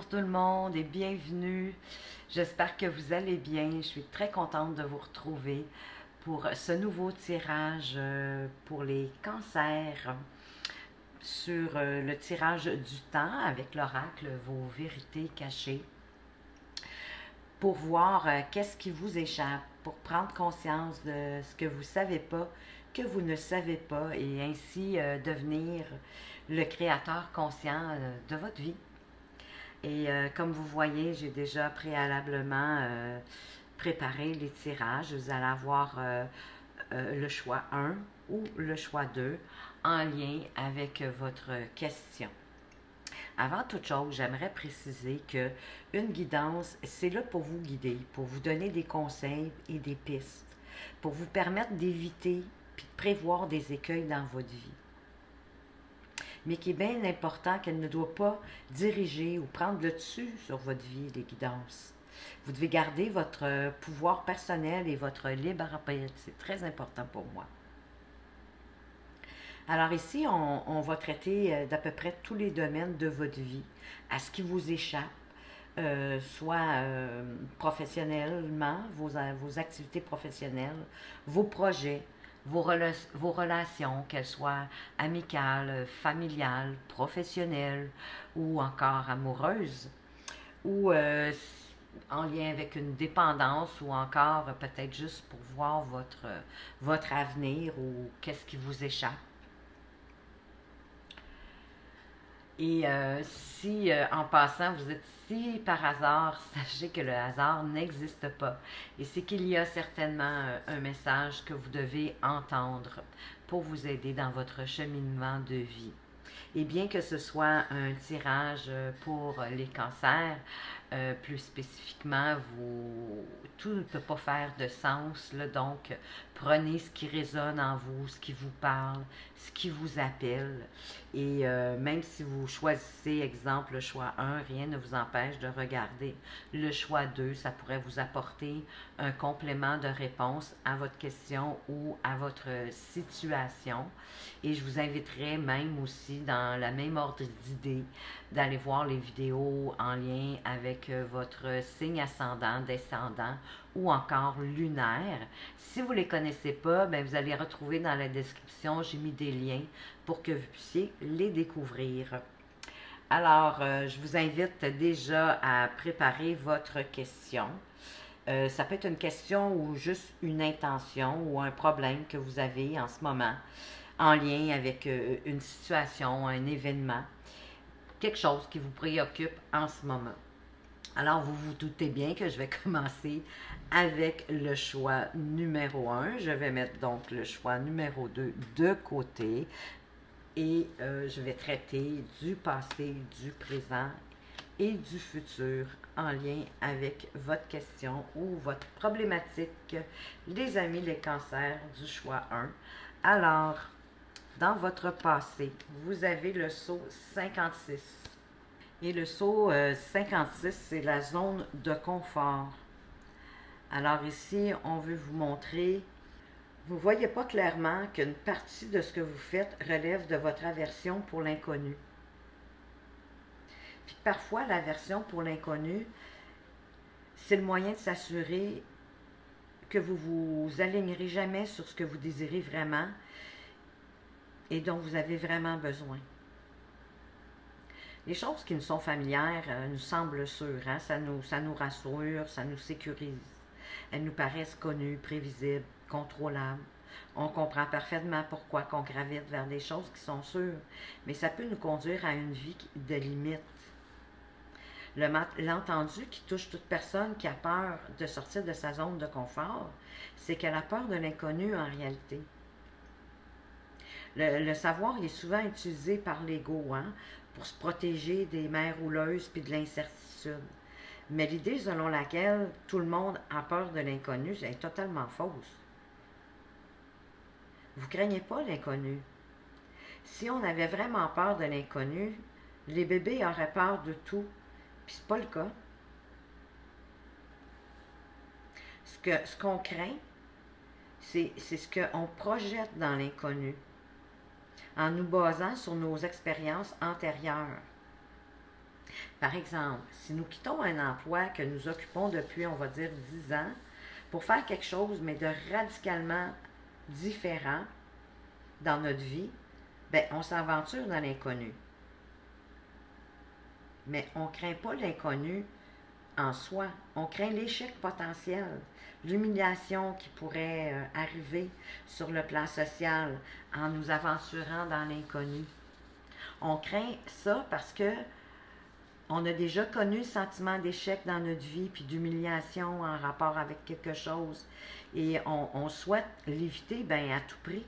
Bonjour tout le monde et bienvenue. J'espère que vous allez bien. Je suis très contente de vous retrouver pour ce nouveau tirage pour les cancers sur le tirage du temps avec l'oracle, vos vérités cachées, pour voir qu'est-ce qui vous échappe, pour prendre conscience de ce que vous ne savez pas, que vous ne savez pas, et ainsi devenir le créateur conscient de votre vie. Et comme vous voyez, j'ai déjà préalablement préparé les tirages. Vous allez avoir le choix 1 ou le choix 2 en lien avec votre question. Avant toute chose, j'aimerais préciser que une guidance, c'est là pour vous guider, pour vous donner des conseils et des pistes, pour vous permettre d'éviter et de prévoir des écueils dans votre vie, mais qui est bien important qu'elle ne doit pas diriger ou prendre le dessus sur votre vie, les guidances. Vous devez garder votre pouvoir personnel et votre libre arbitre. C'est très important pour moi. Alors ici, on va traiter d'à peu près tous les domaines de votre vie, à ce qui vous échappe, soit professionnellement, vos activités professionnelles, vos projets, vos relations, qu'elles soient amicales, familiales, professionnelles ou encore amoureuses, ou en lien avec une dépendance ou encore peut-être juste pour voir votre avenir ou qu'est-ce qui vous échappe. Et si en passant vous êtes ici par hasard, sachez que le hasard n'existe pas. Et c'est qu'il y a certainement un message que vous devez entendre pour vous aider dans votre cheminement de vie. Et bien que ce soit un tirage pour les cancers, plus spécifiquement, tout ne peut pas faire de sens. Là, donc, prenez ce qui résonne en vous, ce qui vous parle, ce qui vous appelle. Et même si vous choisissez, exemple, le choix 1, rien ne vous empêche de regarder le choix 2. Ça pourrait vous apporter un complément de réponse à votre question ou à votre situation. Et je vous inviterai même aussi, dans la même ordre d'idée, d'aller voir les vidéos en lien avec votre signe ascendant, descendant ou encore lunaire. Si vous ne les connaissez pas, bien, vous allez retrouver dans la description, j'ai mis des liens pour que vous puissiez les découvrir. Alors, je vous invite déjà à préparer votre question. Ça peut être une question ou juste une intention ou un problème que vous avez en ce moment en lien avec une situation, un événement, quelque chose qui vous préoccupe en ce moment. Alors, vous vous doutez bien que je vais commencer avec le choix numéro 1. Je vais mettre donc le choix numéro 2 de côté et je vais traiter du passé, du présent et du futur en lien avec votre question ou votre problématique, les amis, les cancers du choix 1. Alors, dans votre passé, vous avez le sceau 56. Et le sceau 56, c'est la zone de confort. Alors ici, on veut vous montrer, vous ne voyez pas clairement qu'une partie de ce que vous faites relève de votre aversion pour l'inconnu. Puis parfois, l'aversion pour l'inconnu, c'est le moyen de s'assurer que vous ne vous alignerez jamais sur ce que vous désirez vraiment et dont vous avez vraiment besoin. Les choses qui nous sont familières nous semblent sûres, hein? Ça nous rassure, ça nous sécurise. Elles nous paraissent connues, prévisibles, contrôlables. On comprend parfaitement pourquoi qu'on gravite vers des choses qui sont sûres, mais ça peut nous conduire à une vie de limites. L'entendu qui touche toute personne qui a peur de sortir de sa zone de confort, c'est qu'elle a peur de l'inconnu en réalité. Le savoir est souvent utilisé par l'ego, hein, pour se protéger des mers houleuses puis de l'incertitude. Mais l'idée selon laquelle tout le monde a peur de l'inconnu est totalement fausse. Vous ne craignez pas l'inconnu. Si on avait vraiment peur de l'inconnu, les bébés auraient peur de tout, puis c'est pas le cas. Ce qu'on craint, c'est ce qu'on projette dans l'inconnu, en nous basant sur nos expériences antérieures. Par exemple, si nous quittons un emploi que nous occupons depuis, on va dire, 10 ans, pour faire quelque chose, mais de radicalement différent dans notre vie, ben, on s'aventure dans l'inconnu. Mais on ne craint pas l'inconnu en soi. On craint l'échec potentiel, l'humiliation qui pourrait arriver sur le plan social en nous aventurant dans l'inconnu. On craint ça parce que on a déjà connu le sentiment d'échec dans notre vie, puis d'humiliation en rapport avec quelque chose. Et on souhaite l'éviter ben, à tout prix.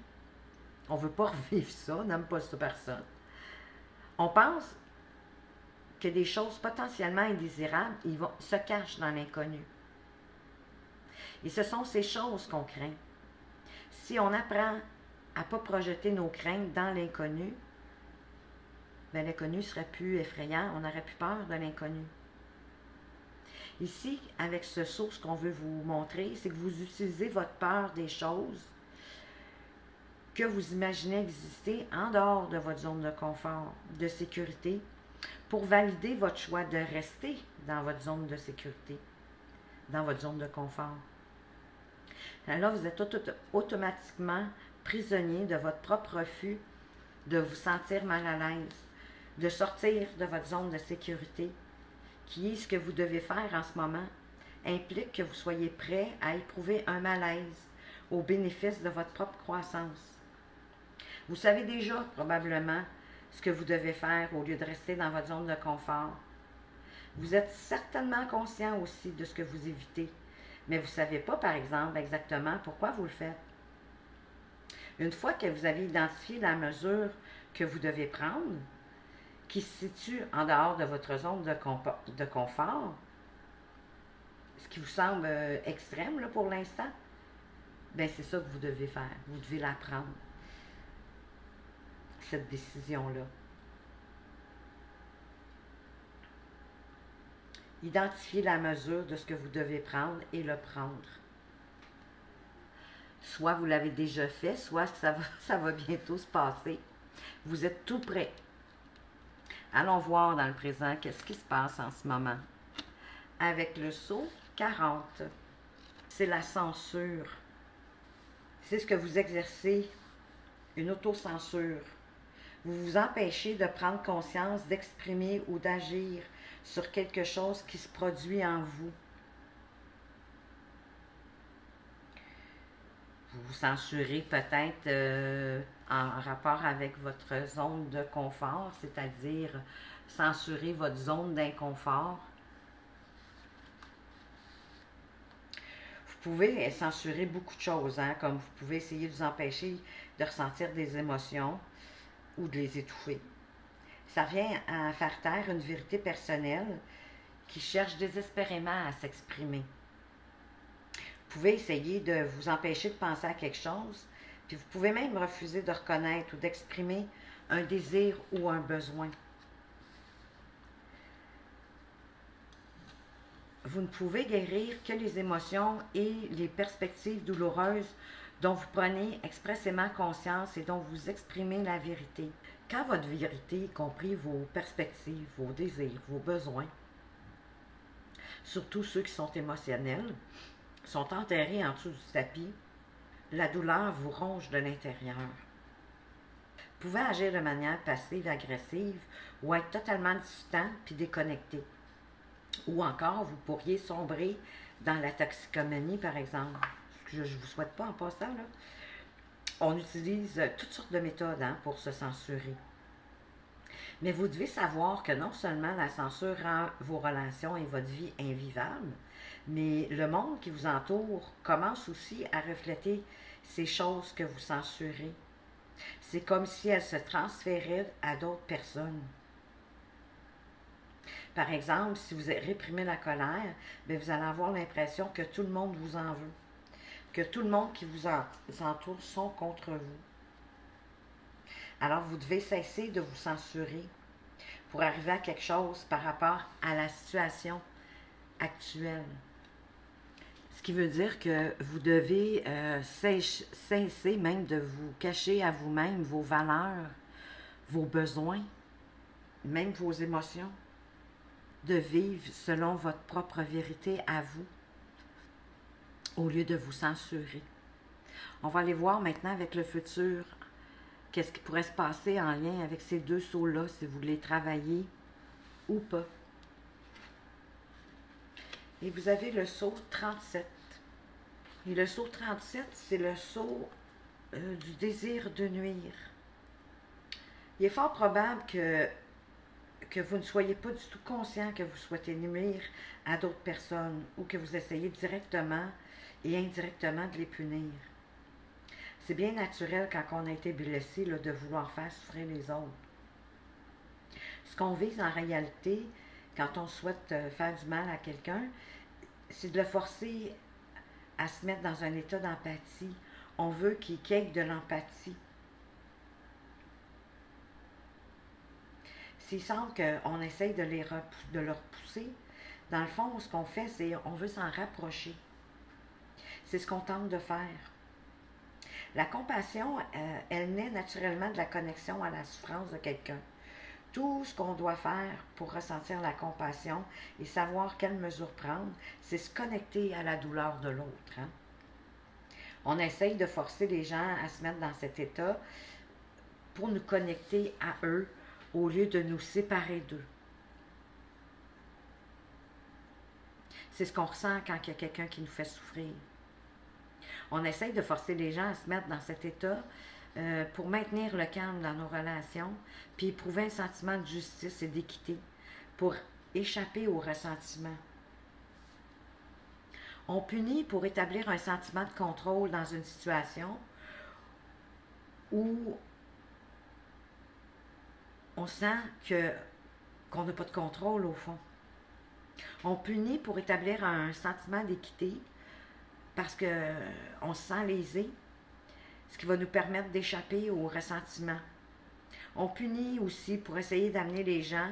On ne veut pas revivre ça, on n'aime pas ça personne. On pense que des choses potentiellement indésirables se cachent dans l'inconnu. Et ce sont ces choses qu'on craint. Si on apprend à ne pas projeter nos craintes dans l'inconnu, ben l'inconnu serait plus effrayant, on n'aurait plus peur de l'inconnu. Ici, avec ce saut, ce qu'on veut vous montrer, c'est que vous utilisez votre peur des choses que vous imaginez exister en dehors de votre zone de confort, de sécurité, pour valider votre choix de rester dans votre zone de sécurité, dans votre zone de confort. Alors, vous êtes automatiquement prisonnier de votre propre refus de vous sentir mal à l'aise, de sortir de votre zone de sécurité, qui est ce que vous devez faire en ce moment, implique que vous soyez prêt à éprouver un malaise au bénéfice de votre propre croissance. Vous savez déjà probablement ce que vous devez faire au lieu de rester dans votre zone de confort. Vous êtes certainement conscient aussi de ce que vous évitez, mais vous ne savez pas, par exemple, exactement pourquoi vous le faites. Une fois que vous avez identifié la mesure que vous devez prendre, qui se situe en dehors de votre zone de confort, ce qui vous semble extrême là, pour l'instant, bien c'est ça que vous devez faire. Vous devez la prendre, cette décision-là. Identifiez la mesure de ce que vous devez prendre et le prendre. Soit vous l'avez déjà fait, soit ça va bientôt se passer. Vous êtes tout prêt. Allons voir dans le présent qu'est-ce qui se passe en ce moment. Avec le saut 40, c'est la censure. C'est ce que vous exercez, une autocensure. Vous vous empêchez de prendre conscience, d'exprimer ou d'agir sur quelque chose qui se produit en vous. Vous vous censurez peut-être en rapport avec votre zone de confort, c'est-à-dire censurer votre zone d'inconfort. Vous pouvez censurer beaucoup de choses, hein, comme vous pouvez essayer de vous empêcher de ressentir des émotions ou de les étouffer. Ça vient à faire taire une vérité personnelle qui cherche désespérément à s'exprimer. Vous pouvez essayer de vous empêcher de penser à quelque chose, puis vous pouvez même refuser de reconnaître ou d'exprimer un désir ou un besoin. Vous ne pouvez guérir que les émotions et les perspectives douloureuses dont vous prenez expressément conscience et dont vous exprimez la vérité. Quand votre vérité, y compris vos perspectives, vos désirs, vos besoins, surtout ceux qui sont émotionnels, sont enterrés en dessous du tapis, la douleur vous ronge de l'intérieur. Vous pouvez agir de manière passive-agressive ou être totalement distant puis déconnecté. Ou encore, vous pourriez sombrer dans la toxicomanie, par exemple. Je ne vous souhaite pas en passant, là. On utilise toutes sortes de méthodes pour se censurer. Mais vous devez savoir que non seulement la censure rend vos relations et votre vie invivables, mais le monde qui vous entoure commence aussi à refléter ces choses que vous censurez. C'est comme si elles se transféraient à d'autres personnes. Par exemple, si vous réprimez la colère, bien, vous allez avoir l'impression que tout le monde vous en veut, que tout le monde qui vous entoure sont contre vous. Alors, vous devez cesser de vous censurer pour arriver à quelque chose par rapport à la situation actuelle. Ce qui veut dire que vous devez cesser même de vous cacher à vous-même vos valeurs, vos besoins, même vos émotions. de vivre selon votre propre vérité à vous, au lieu de vous censurer. On va aller voir maintenant avec le futur, qu'est-ce qui pourrait se passer en lien avec ces deux sauts-là, si vous voulez travailler ou pas. Et vous avez le saut 37. Et le saut 37, c'est le saut du désir de nuire. Il est fort probable que vous ne soyez pas du tout conscient que vous souhaitez nuire à d'autres personnes ou que vous essayez directement et indirectement de les punir. C'est bien naturel quand on a été blessé là, de vouloir faire souffrir les autres. Ce qu'on vise en réalité, quand on souhaite faire du mal à quelqu'un, c'est de le forcer à se mettre dans un état d'empathie. On veut qu'il y ait de l'empathie. S'il semble qu'on essaye de le repousser, dans le fond, ce qu'on fait, c'est qu'on veut s'en rapprocher. C'est ce qu'on tente de faire. La compassion, elle naît naturellement de la connexion à la souffrance de quelqu'un. Tout ce qu'on doit faire pour ressentir la compassion et savoir quelles mesures prendre, c'est se connecter à la douleur de l'autre. Hein? On essaye de forcer les gens à se mettre dans cet état pour nous connecter à eux au lieu de nous séparer d'eux. C'est ce qu'on ressent quand il y a quelqu'un qui nous fait souffrir. On essaye de forcer les gens à se mettre dans cet état pour maintenir le calme dans nos relations, puis éprouver un sentiment de justice et d'équité, pour échapper au ressentiment. On punit pour établir un sentiment de contrôle dans une situation où on sent qu'on n'a pas de contrôle au fond. On punit pour établir un sentiment d'équité parce qu'on se sent lésé, ce qui va nous permettre d'échapper au ressentiment. On punit aussi pour essayer d'amener les gens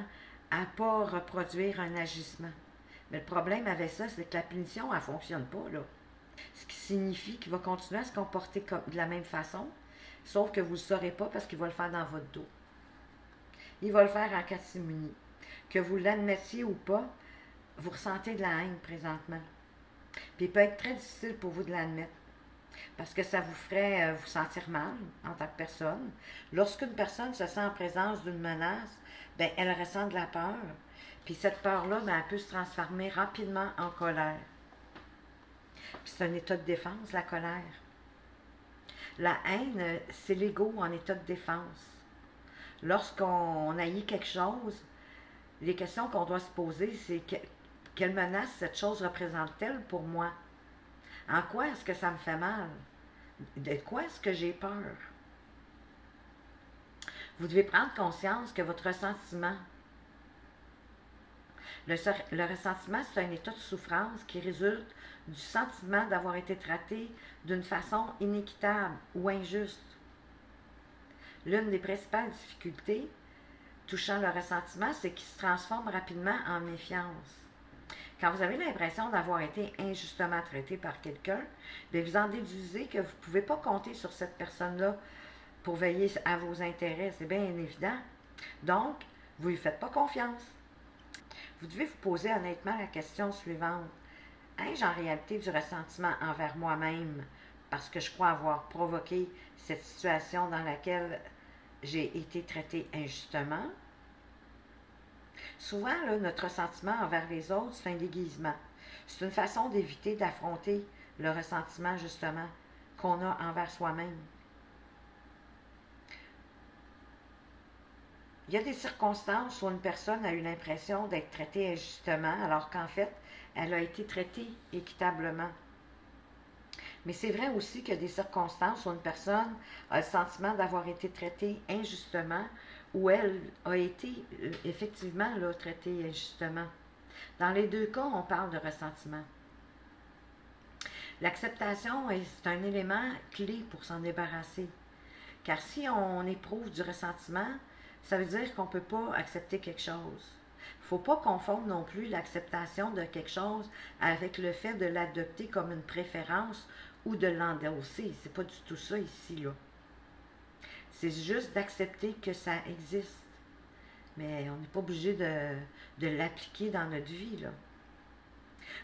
à ne pas reproduire un agissement. Mais le problème avec ça, c'est que la punition, elle ne fonctionne pas, là. Ce qui signifie qu'il va continuer à se comporter de la même façon, sauf que vous ne le saurez pas parce qu'il va le faire dans votre dos. Il va le faire en catimini. Que vous l'admettiez ou pas, vous ressentez de la haine présentement. Puis il peut être très difficile pour vous de l'admettre. Parce que ça vous ferait vous sentir mal en tant que personne. Lorsqu'une personne se sent en présence d'une menace, bien, elle ressent de la peur. Puis cette peur-là, bien, elle peut se transformer rapidement en colère. Puis c'est un état de défense, la colère. La haine, c'est l'ego en état de défense. Lorsqu'on haït quelque chose, les questions qu'on doit se poser, c'est quelle menace cette chose représente-t-elle pour moi? En quoi est-ce que ça me fait mal? De quoi est-ce que j'ai peur? Vous devez prendre conscience que votre ressentiment, le ressentiment, c'est un état de souffrance qui résulte du sentiment d'avoir été traité d'une façon inéquitable ou injuste. L'une des principales difficultés touchant le ressentiment, c'est qu'il se transforme rapidement en méfiance. Quand vous avez l'impression d'avoir été injustement traité par quelqu'un, vous en déduisez que vous ne pouvez pas compter sur cette personne-là pour veiller à vos intérêts. C'est bien évident. Donc, vous ne lui faites pas confiance. Vous devez vous poser honnêtement la question suivante. Ai-je en réalité du ressentiment envers moi-même parce que je crois avoir provoqué cette situation dans laquelle j'ai été traité injustement? Souvent, là, notre ressentiment envers les autres, c'est un déguisement. C'est une façon d'éviter d'affronter le ressentiment, justement, qu'on a envers soi-même. Il y a des circonstances où une personne a eu l'impression d'être traitée injustement, alors qu'en fait, elle a été traitée équitablement. Mais c'est vrai aussi qu'il y a des circonstances où une personne a le sentiment d'avoir été traitée injustement, où elle a été effectivement là, traitée injustement. Dans les deux cas, on parle de ressentiment. L'acceptation est un élément clé pour s'en débarrasser. Car si on éprouve du ressentiment, ça veut dire qu'on ne peut pas accepter quelque chose. Il ne faut pas confondre non plus l'acceptation de quelque chose avec le fait de l'adopter comme une préférence ou de l'endosser. C'est pas du tout ça ici, là. C'est juste d'accepter que ça existe. mais on n'est pas obligé de l'appliquer dans notre vie, là.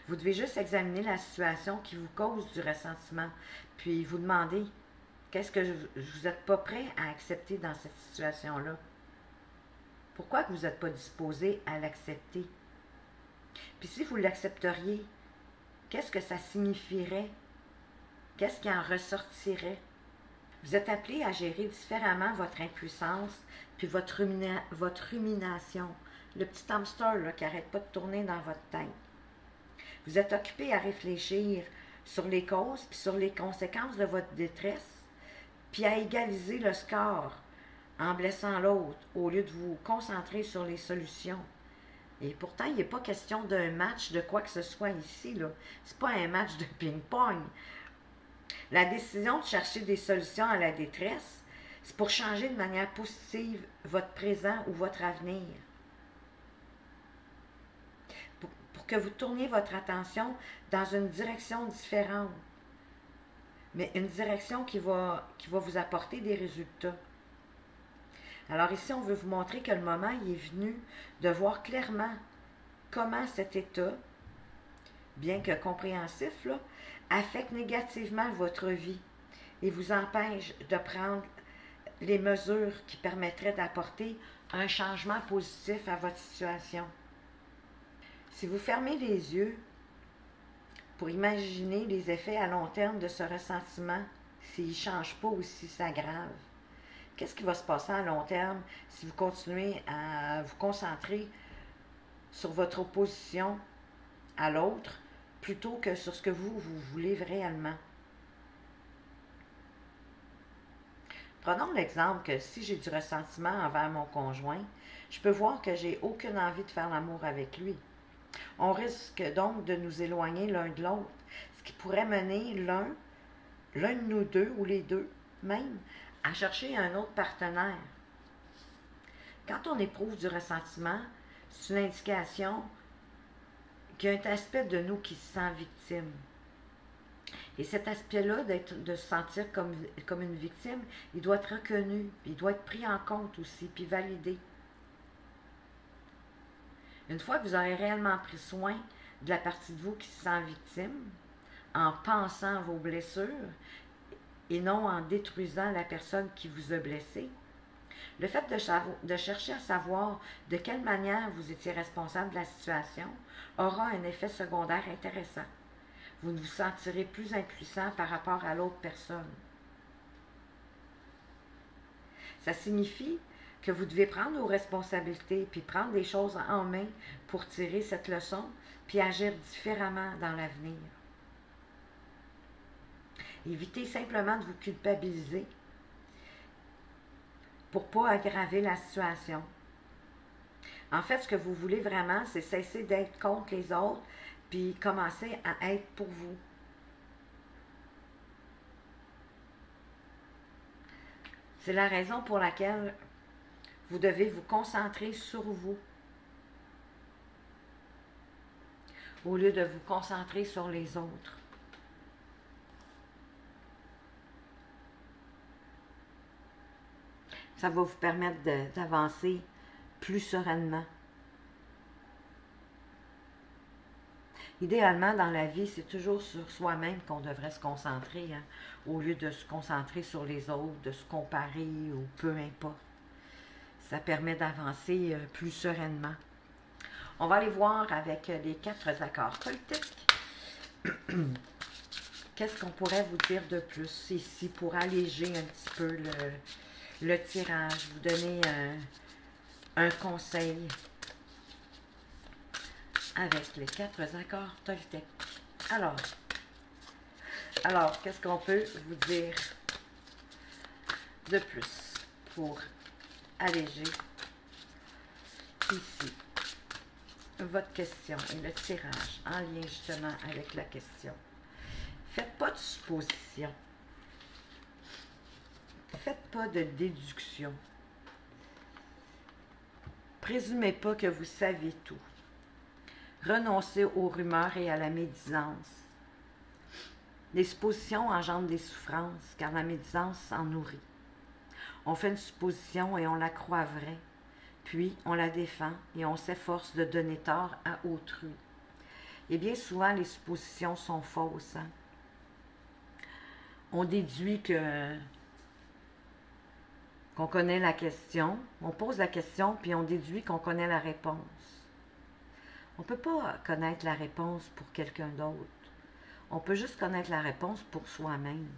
Vous devez juste examiner la situation qui vous cause du ressentiment, puis vous demander qu'est-ce que vous n'êtes pas prêt à accepter dans cette situation-là. Pourquoi que vous n'êtes pas disposé à l'accepter? Puis si vous l'accepteriez, qu'est-ce que ça signifierait? Qu'est-ce qui en ressortirait? Vous êtes appelé à gérer différemment votre impuissance puis votre rumination. Le petit hamster là, qui n'arrête pas de tourner dans votre tête. Vous êtes occupé à réfléchir sur les causes puis sur les conséquences de votre détresse, puis à égaliser le score en blessant l'autre au lieu de vous concentrer sur les solutions. Et pourtant, il n'est pas question d'un match de quoi que ce soit ici, là. C'est pas un match de ping-pong. La décision de chercher des solutions à la détresse, c'est pour changer de manière positive votre présent ou votre avenir. Pour que vous tourniez votre attention dans une direction différente, mais une direction qui va vous apporter des résultats. Alors ici, on veut vous montrer que le moment il est venu de voir clairement comment cet état, bien que compréhensif, là, affecte négativement votre vie et vous empêche de prendre les mesures qui permettraient d'apporter un changement positif à votre situation. Si vous fermez les yeux pour imaginer les effets à long terme de ce ressentiment, s'il ne change pas ou s'il s'aggrave, qu'est-ce qui va se passer à long terme si vous continuez à vous concentrer sur votre opposition à l'autre plutôt que sur ce que vous voulez réellement? Prenons l'exemple que si j'ai du ressentiment envers mon conjoint, je peux voir que j'ai aucune envie de faire l'amour avec lui. On risque donc de nous éloigner l'un de l'autre, ce qui pourrait mener l'un de nous deux ou les deux même à chercher un autre partenaire. Quand on éprouve du ressentiment, c'est une indication qu'il y a un aspect de nous qui se sent victime. Et cet aspect-là, de se sentir comme une victime, il doit être reconnu, il doit être pris en compte aussi, puis validé. Une fois que vous aurez réellement pris soin de la partie de vous qui se sent victime, en pensant à vos blessures et non en détruisant la personne qui vous a blessé, le fait de chercher à savoir de quelle manière vous étiez responsable de la situation aura un effet secondaire intéressant. Vous vous sentirez plus impuissant par rapport à l'autre personne. Ça signifie que vous devez prendre vos responsabilités puis prendre les choses en main pour tirer cette leçon puis agir différemment dans l'avenir. Évitez simplement de vous culpabiliser pour ne pas aggraver la situation. En fait, ce que vous voulez vraiment, c'est cesser d'être contre les autres puis commencer à être pour vous. C'est la raison pour laquelle vous devez vous concentrer sur vous au lieu de vous concentrer sur les autres. Ça va vous permettre d'avancer plus sereinement. Idéalement, dans la vie, c'est toujours sur soi-même qu'on devrait se concentrer, hein, au lieu de se concentrer sur les autres, de se comparer ou peu importe. Ça permet d'avancer plus sereinement. On va aller voir avec les 4 accords toltèques. Qu'est-ce qu'on pourrait vous dire de plus ici pour alléger un petit peu le tirage, vous donner un conseil avec les 4 accords toltèques. Alors, qu'est-ce qu'on peut vous dire de plus pour alléger ici votre question et le tirage en lien justement avec la question? Faites pas de suppositions. Faites pas de déduction. Présumez pas que vous savez tout. Renoncez aux rumeurs et à la médisance. Les suppositions engendrent des souffrances, car la médisance s'en nourrit. On fait une supposition et on la croit vraie, puis on la défend et on s'efforce de donner tort à autrui. Et bien souvent, les suppositions sont fausses. Hein? On déduit qu'on connaît la question, on pose la question, puis on déduit qu'on connaît la réponse. On ne peut pas connaître la réponse pour quelqu'un d'autre. On peut juste connaître la réponse pour soi-même.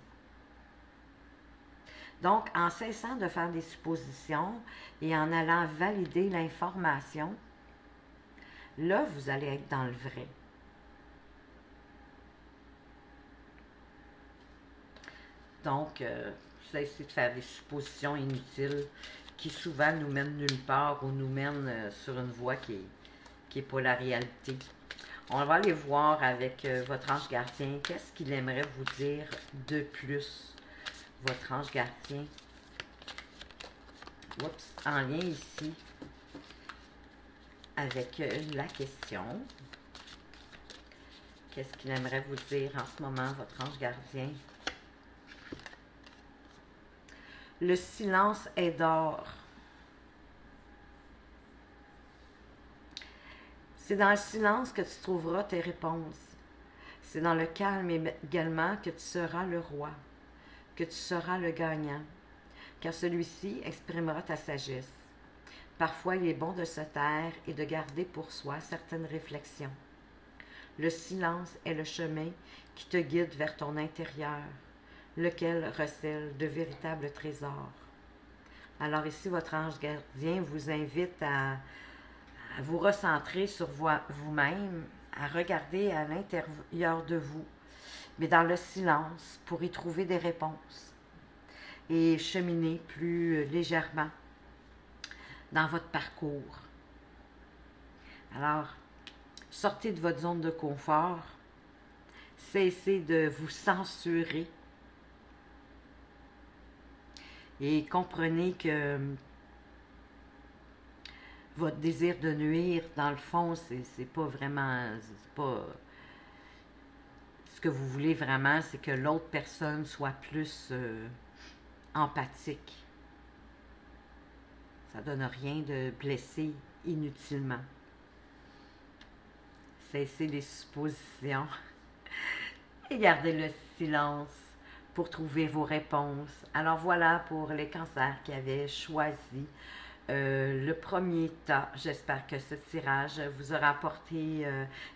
Donc, en cessant de faire des suppositions et en allant valider l'information, là, vous allez être dans le vrai. Donc, cessez de faire des suppositions inutiles qui souvent nous mènent nulle part ou nous mènent sur une voie qui n'est pas la réalité. On va aller voir avec votre ange gardien, qu'est-ce qu'il aimerait vous dire de plus, votre ange gardien. Oups, en lien ici avec la question. Qu'est-ce qu'il aimerait vous dire en ce moment, votre ange gardien? Le silence est d'or. C'est dans le silence que tu trouveras tes réponses. C'est dans le calme également que tu seras le roi, que tu seras le gagnant, car celui-ci exprimera ta sagesse. Parfois, il est bon de se taire et de garder pour soi certaines réflexions. Le silence est le chemin qui te guide vers ton intérieur, lequel recèle de véritables trésors. Alors ici, votre ange gardien vous invite à vous recentrer sur vous-même, à regarder à l'intérieur de vous, mais dans le silence, pour y trouver des réponses et cheminer plus légèrement dans votre parcours. Alors, sortez de votre zone de confort, cessez de vous censurer et comprenez que votre désir de nuire, dans le fond, c'est pas vraiment, c'est pas ce que vous voulez vraiment, c'est que l'autre personne soit plus empathique. Ça donne rien de blesser inutilement. Cessez les suppositions et gardez le silence pour trouver vos réponses. Alors voilà pour les cancers qui avaient choisi le premier tas. J'espère que ce tirage vous aura apporté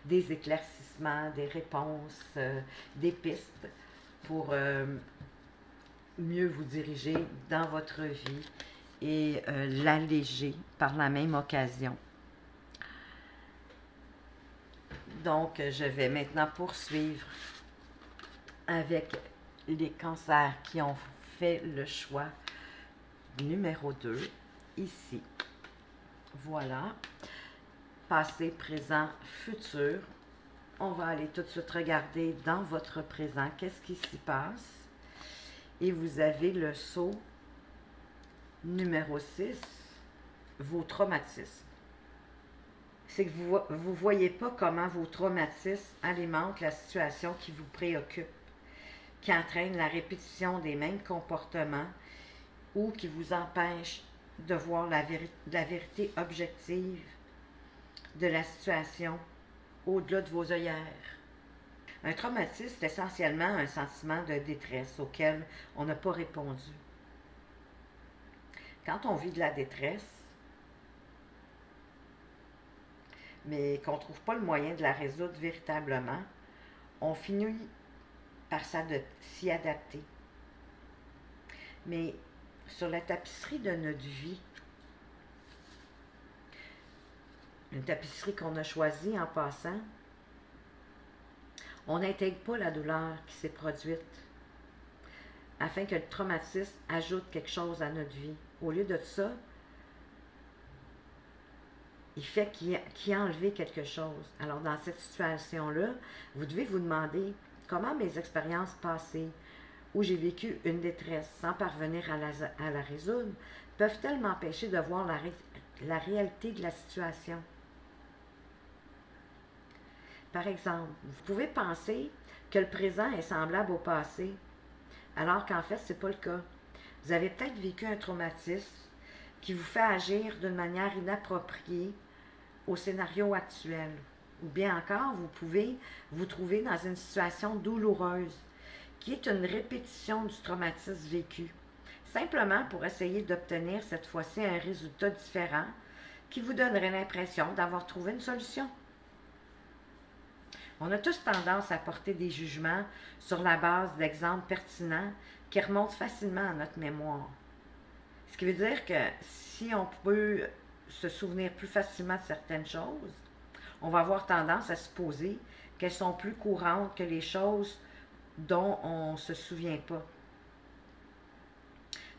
des éclaircissements, des réponses, des pistes pour mieux vous diriger dans votre vie et l'alléger par la même occasion. Donc, je vais maintenant poursuivre avec les cancers qui ont fait le choix numéro 2. Ici, voilà, passé, présent, futur. On va aller tout de suite regarder dans votre présent qu'est-ce qui s'y passe. Et vous avez le sceau numéro 6, vos traumatismes. C'est que vous ne voyez pas comment vos traumatismes alimentent la situation qui vous préoccupe, qui entraîne la répétition des mêmes comportements ou qui vous empêche de voir la vérité objective de la situation au-delà de vos œillères. Un traumatisme, c'est essentiellement un sentiment de détresse auquel on n'a pas répondu. Quand on vit de la détresse, mais qu'on ne trouve pas le moyen de la résoudre véritablement, on finit par s'y adapter. Mais sur la tapisserie de notre vie, une tapisserie qu'on a choisie en passant, on n'intègre pas la douleur qui s'est produite afin que le traumatisme ajoute quelque chose à notre vie. Au lieu de ça, il fait qu'il a enlevé quelque chose. Alors, dans cette situation-là, vous devez vous demander comment mes expériences passées, où j'ai vécu une détresse sans parvenir à la résoudre, peuvent-elles m'empêcher de voir la réalité de la situation? Par exemple, vous pouvez penser que le présent est semblable au passé, alors qu'en fait, ce n'est pas le cas. Vous avez peut-être vécu un traumatisme, qui vous fait agir d'une manière inappropriée au scénario actuel. Ou bien encore, vous pouvez vous trouver dans une situation douloureuse, qui est une répétition du traumatisme vécu, simplement pour essayer d'obtenir cette fois-ci un résultat différent qui vous donnerait l'impression d'avoir trouvé une solution. On a tous tendance à porter des jugements sur la base d'exemples pertinents qui remontent facilement à notre mémoire. Ce qui veut dire que si on peut se souvenir plus facilement de certaines choses, on va avoir tendance à supposer qu'elles sont plus courantes que les choses dont on ne se souvient pas.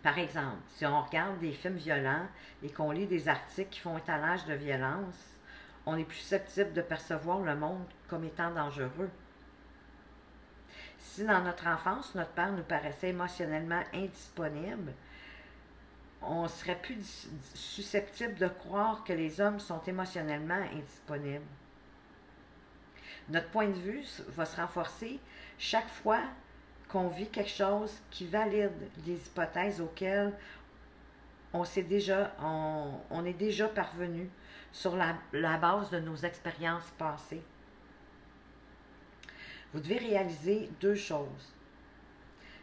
Par exemple, si on regarde des films violents et qu'on lit des articles qui font étalage de violence, on est plus susceptible de percevoir le monde comme étant dangereux. Si dans notre enfance, notre père nous paraissait émotionnellement indisponible, on serait plus susceptible de croire que les hommes sont émotionnellement indisponibles. Notre point de vue va se renforcer chaque fois qu'on vit quelque chose qui valide les hypothèses auxquelles on est déjà parvenu sur la base de nos expériences passées. Vous devez réaliser deux choses.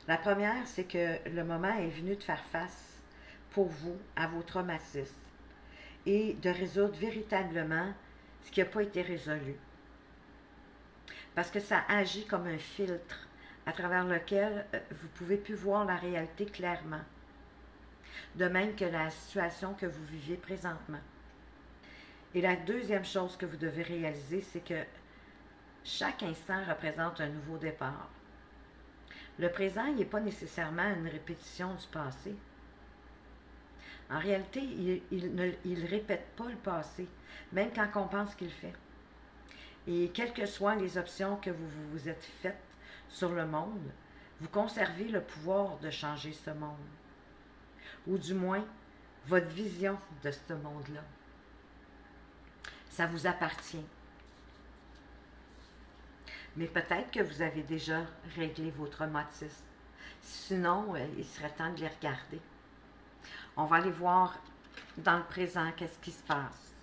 La première, c'est que le moment est venu de faire face pour vous à vos traumatismes et de résoudre véritablement ce qui n'a pas été résolu. Parce que ça agit comme un filtre à travers lequel vous ne pouvez plus voir la réalité clairement. De même que la situation que vous vivez présentement. Et la deuxième chose que vous devez réaliser, c'est que chaque instant représente un nouveau départ. Le présent, il n'est pas nécessairement une répétition du passé. En réalité, il ne répète pas le passé, même quand on pense qu'il le fait. Et quelles que soient les options que vous vous êtes faites sur le monde, vous conservez le pouvoir de changer ce monde. Ou du moins, votre vision de ce monde-là. Ça vous appartient. Mais peut-être que vous avez déjà réglé vos traumatismes. Sinon, il serait temps de les regarder. On va aller voir dans le présent qu'est-ce qui se passe.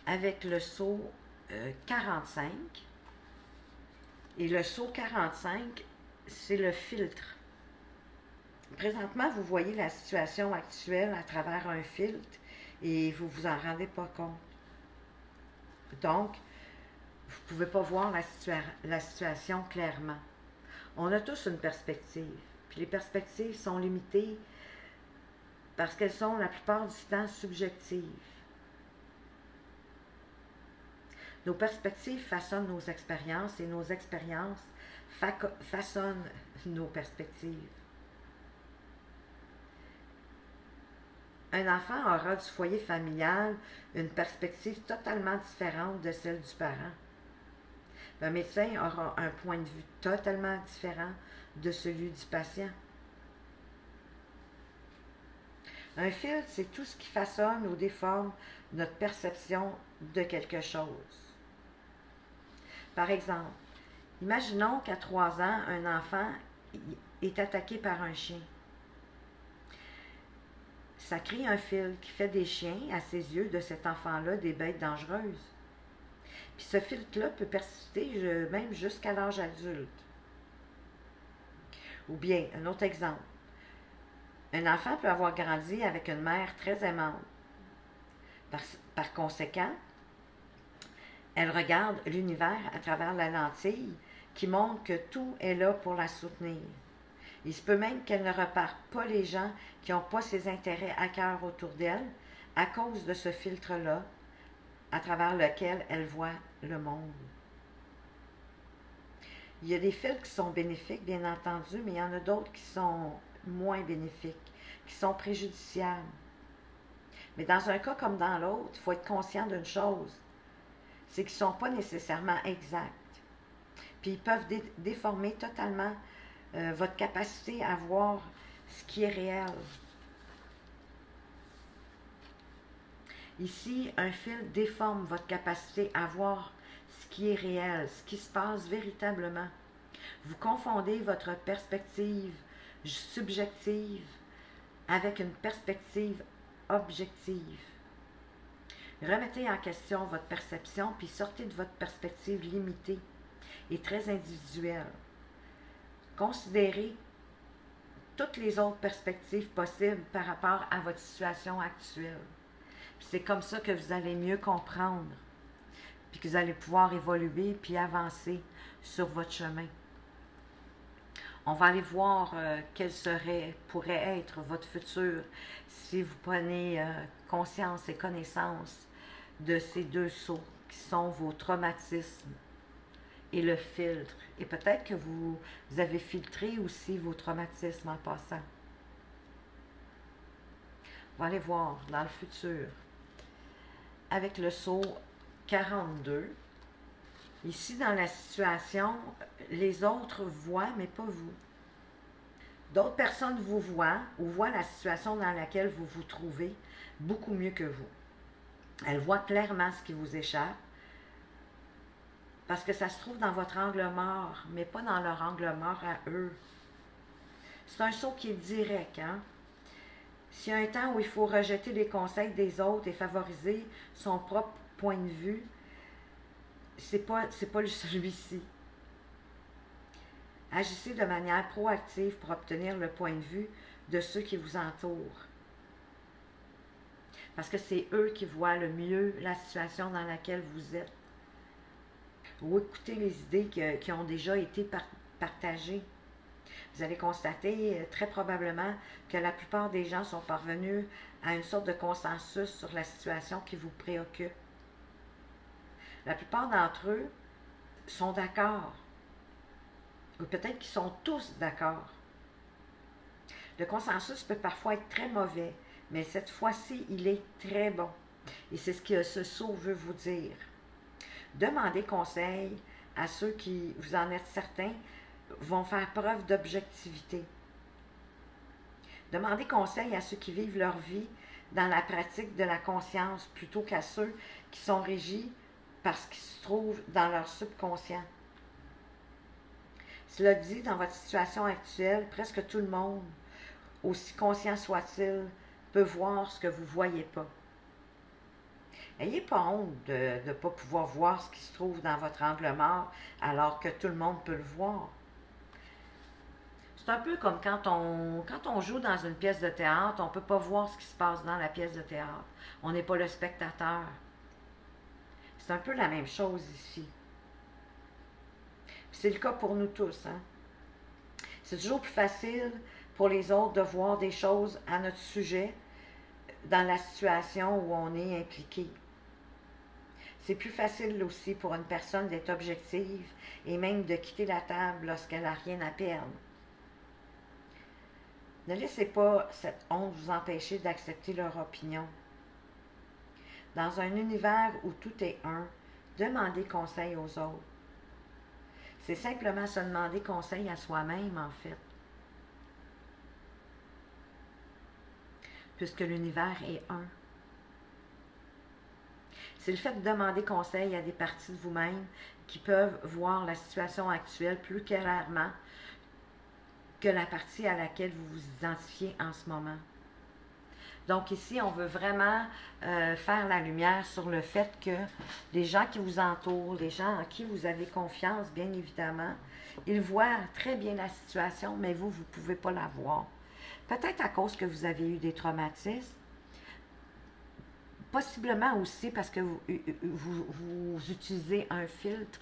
Avec le saut 45. Et le saut 45, c'est le filtre. Présentement, vous voyez la situation actuelle à travers un filtre et vous ne vous en rendez pas compte. Donc, vous ne pouvez pas voir la situation clairement. On a tous une perspective. Puis les perspectives sont limitées parce qu'elles sont la plupart du temps subjectives. Nos perspectives façonnent nos expériences et nos expériences façonnent nos perspectives. Un enfant aura du foyer familial une perspective totalement différente de celle du parent. Un médecin aura un point de vue totalement différent de celui du patient. Un filtre, c'est tout ce qui façonne ou déforme notre perception de quelque chose. Par exemple, imaginons qu'à 3 ans, un enfant est attaqué par un chien. Ça crée un filtre qui fait des chiens, à ses yeux, de cet enfant-là, des bêtes dangereuses. Puis ce filtre-là peut persister même jusqu'à l'âge adulte. Ou bien, un autre exemple. Un enfant peut avoir grandi avec une mère très aimante. Par conséquent, elle regarde l'univers à travers la lentille qui montre que tout est là pour la soutenir. Il se peut même qu'elle ne reparte pas les gens qui n'ont pas ses intérêts à cœur autour d'elle à cause de ce filtre-là à travers lequel elle voit le monde. Il y a des filtres qui sont bénéfiques, bien entendu, mais il y en a d'autres qui sont moins bénéfiques, qui sont préjudiciables. Mais dans un cas comme dans l'autre, il faut être conscient d'une chose, c'est qu'ils ne sont pas nécessairement exacts. Puis ils peuvent déformer totalement votre capacité à voir ce qui est réel. Ici, un fil déforme votre capacité à voir ce qui est réel, ce qui se passe véritablement. Vous confondez votre perspective subjective avec une perspective objective. Remettez en question votre perception, puis sortez de votre perspective limitée et très individuelle. Considérez toutes les autres perspectives possibles par rapport à votre situation actuelle. C'est comme ça que vous allez mieux comprendre, puis que vous allez pouvoir évoluer puis avancer sur votre chemin. On va aller voir quel pourrait être votre futur si vous prenez conscience et connaissance de ces deux sauts qui sont vos traumatismes et le filtre. Et peut-être que vous avez filtré aussi vos traumatismes en passant. On va aller voir dans le futur. Avec le saut 42, ici dans la situation, les autres voient, mais pas vous. D'autres personnes vous voient ou voient la situation dans laquelle vous vous trouvez beaucoup mieux que vous. Elles voient clairement ce qui vous échappe parce que ça se trouve dans votre angle mort, mais pas dans leur angle mort à eux. C'est un saut qui est direct, hein? S'il y a un temps où il faut rejeter les conseils des autres et favoriser son propre point de vue, c'est pas celui-ci. Agissez de manière proactive pour obtenir le point de vue de ceux qui vous entourent. Parce que c'est eux qui voient le mieux la situation dans laquelle vous êtes. Ou écoutez les idées qui ont déjà été partagées. Vous allez constater très probablement que la plupart des gens sont parvenus à une sorte de consensus sur la situation qui vous préoccupe. La plupart d'entre eux sont d'accord. Ou peut-être qu'ils sont tous d'accord. Le consensus peut parfois être très mauvais, mais cette fois-ci, il est très bon. Et c'est ce que ce saut veut vous dire. Demandez conseil à ceux qui, vous en êtes certains, vont faire preuve d'objectivité. Demandez conseil à ceux qui vivent leur vie dans la pratique de la conscience plutôt qu'à ceux qui sont régis par ce qui se trouve dans leur subconscient. Cela dit, dans votre situation actuelle, presque tout le monde, aussi conscient soit-il, peut voir ce que vous ne voyez pas. N'ayez pas honte de ne pas pouvoir voir ce qui se trouve dans votre angle mort alors que tout le monde peut le voir. C'est un peu comme quand on joue dans une pièce de théâtre, on ne peut pas voir ce qui se passe dans la pièce de théâtre. On n'est pas le spectateur. C'est un peu la même chose ici. C'est le cas pour nous tous. Hein? C'est toujours plus facile pour les autres de voir des choses à notre sujet dans la situation où on est impliqué. C'est plus facile aussi pour une personne d'être objective et même de quitter la table lorsqu'elle n'a rien à perdre. Ne laissez pas cette honte vous empêcher d'accepter leur opinion. Dans un univers où tout est un, demandez conseil aux autres. C'est simplement se demander conseil à soi-même, en fait. Puisque l'univers est un. C'est le fait de demander conseil à des parties de vous-même qui peuvent voir la situation actuelle plus clairement que la partie à laquelle vous vous identifiez en ce moment. Donc ici, on veut vraiment faire la lumière sur le fait que les gens qui vous entourent, les gens en qui vous avez confiance, bien évidemment, ils voient très bien la situation, mais vous ne pouvez pas la voir. Peut-être à cause que vous avez eu des traumatismes, possiblement aussi parce que vous utilisez un filtre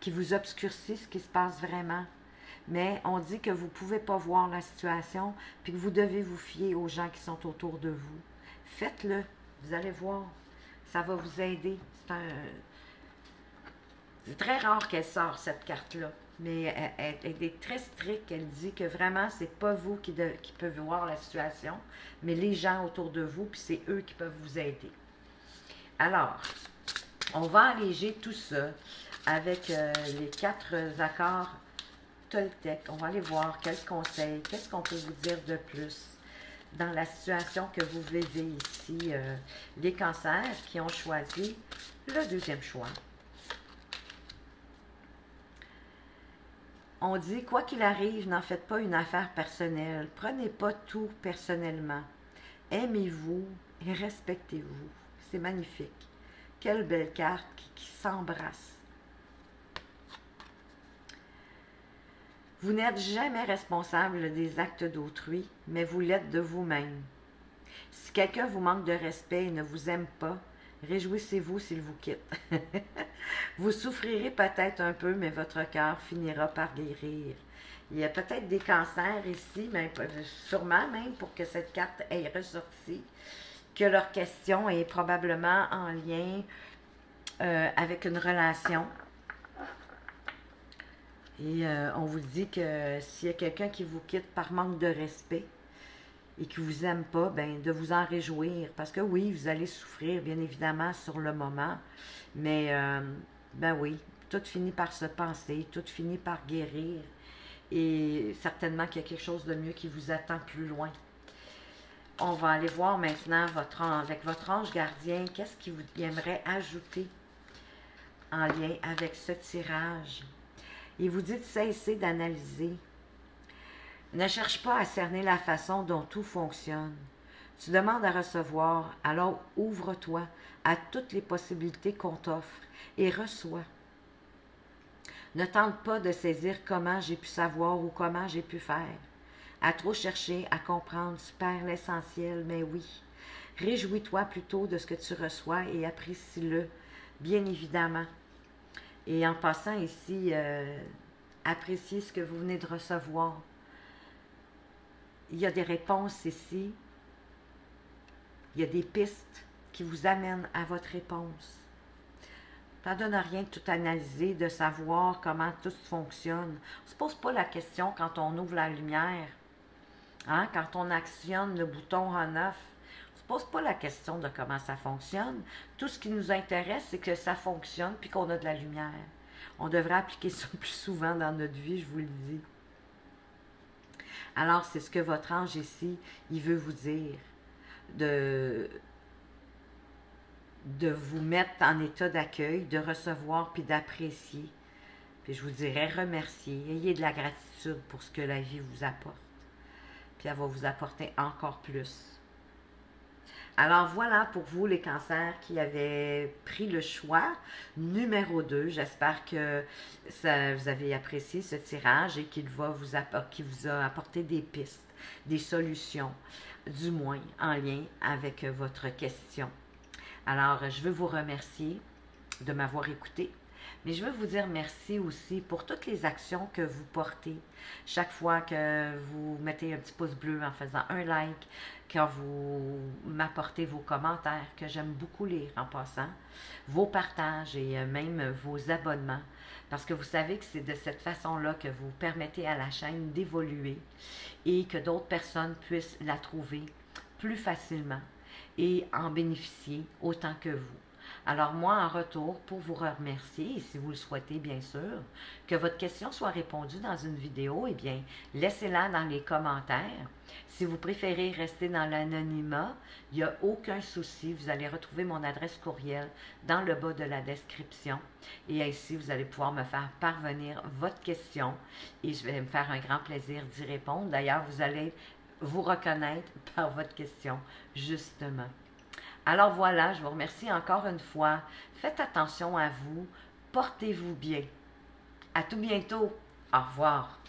qui vous obscurcit ce qui se passe vraiment. Mais on dit que vous ne pouvez pas voir la situation, puis que vous devez vous fier aux gens qui sont autour de vous. Faites-le, vous allez voir, ça va vous aider. C'est très rare qu'elle sorte, cette carte-là, mais elle est très stricte, elle dit que vraiment, c'est pas vous qui peuvent voir la situation, mais les gens autour de vous, puis c'est eux qui peuvent vous aider. Alors, on va alléger tout ça avec les 4 accords Toltec. On va aller voir quels conseils, qu'est-ce qu'on peut vous dire de plus dans la situation que vous vivez ici. Les cancers qui ont choisi le deuxième choix. On dit, quoi qu'il arrive, n'en faites pas une affaire personnelle. Prenez pas tout personnellement. Aimez-vous et respectez-vous. C'est magnifique. Quelle belle carte qui s'embrasse. Vous n'êtes jamais responsable des actes d'autrui, mais vous l'êtes de vous-même. Si quelqu'un vous manque de respect et ne vous aime pas, réjouissez-vous s'il vous quitte. Vous souffrirez peut-être un peu, mais votre cœur finira par guérir. Il y a peut-être des cancers ici, mais sûrement même pour que cette carte ait ressorti, que leur question est probablement en lien avec une relation. Et on vous dit que s'il y a quelqu'un qui vous quitte par manque de respect et qui ne vous aime pas, ben de vous en réjouir. Parce que oui, vous allez souffrir, bien évidemment, sur le moment. Mais, ben oui, tout finit par se passer, tout finit par guérir. Et certainement qu'il y a quelque chose de mieux qui vous attend plus loin. On va aller voir maintenant avec votre ange gardien, qu'est-ce qu'il vous aimerait ajouter en lien avec ce tirage. Il vous dit de cesser d'analyser. Ne cherche pas à cerner la façon dont tout fonctionne. Tu demandes à recevoir, alors ouvre-toi à toutes les possibilités qu'on t'offre et reçois. Ne tente pas de saisir comment j'ai pu savoir ou comment j'ai pu faire. À trop chercher à comprendre, tu perds l'essentiel, mais oui. Réjouis-toi plutôt de ce que tu reçois et apprécie-le, bien évidemment. Et en passant ici, appréciez ce que vous venez de recevoir. Il y a des réponses ici. Il y a des pistes qui vous amènent à votre réponse. Ça ne donne rien de tout analyser, de savoir comment tout fonctionne. On ne se pose pas la question quand on ouvre la lumière. Hein? Quand on actionne le bouton on-off, on ne se pose pas la question de comment ça fonctionne. Tout ce qui nous intéresse, c'est que ça fonctionne puis qu'on a de la lumière. On devrait appliquer ça plus souvent dans notre vie, je vous le dis. Alors, c'est ce que votre ange ici, il veut vous dire. De vous mettre en état d'accueil, de recevoir puis d'apprécier. Puis je vous dirais remercier. Ayez de la gratitude pour ce que la vie vous apporte. Puis elle va vous apporter encore plus. Alors voilà pour vous les cancers qui avaient pris le choix numéro 2. J'espère que vous avez apprécié ce tirage et qu'il vous a apporté des pistes, des solutions, du moins en lien avec votre question. Alors, je veux vous remercier de m'avoir écouté, mais je veux vous dire merci aussi pour toutes les actions que vous portez. Chaque fois que vous mettez un petit pouce bleu en faisant un like, quand vous m'apportez vos commentaires, que j'aime beaucoup lire en passant, vos partages et même vos abonnements, parce que vous savez que c'est de cette façon-là que vous permettez à la chaîne d'évoluer et que d'autres personnes puissent la trouver plus facilement et en bénéficier autant que vous. Alors moi, en retour, pour vous remercier, et si vous le souhaitez bien sûr, que votre question soit répondue dans une vidéo, eh bien, laissez-la dans les commentaires. Si vous préférez rester dans l'anonymat, il n'y a aucun souci. Vous allez retrouver mon adresse courriel dans le bas de la description. Et ainsi, vous allez pouvoir me faire parvenir votre question et je vais me faire un grand plaisir d'y répondre. D'ailleurs, vous allez vous reconnaître par votre question, justement. Alors voilà, je vous remercie encore une fois. Faites attention à vous. Portez-vous bien. À tout bientôt. Au revoir.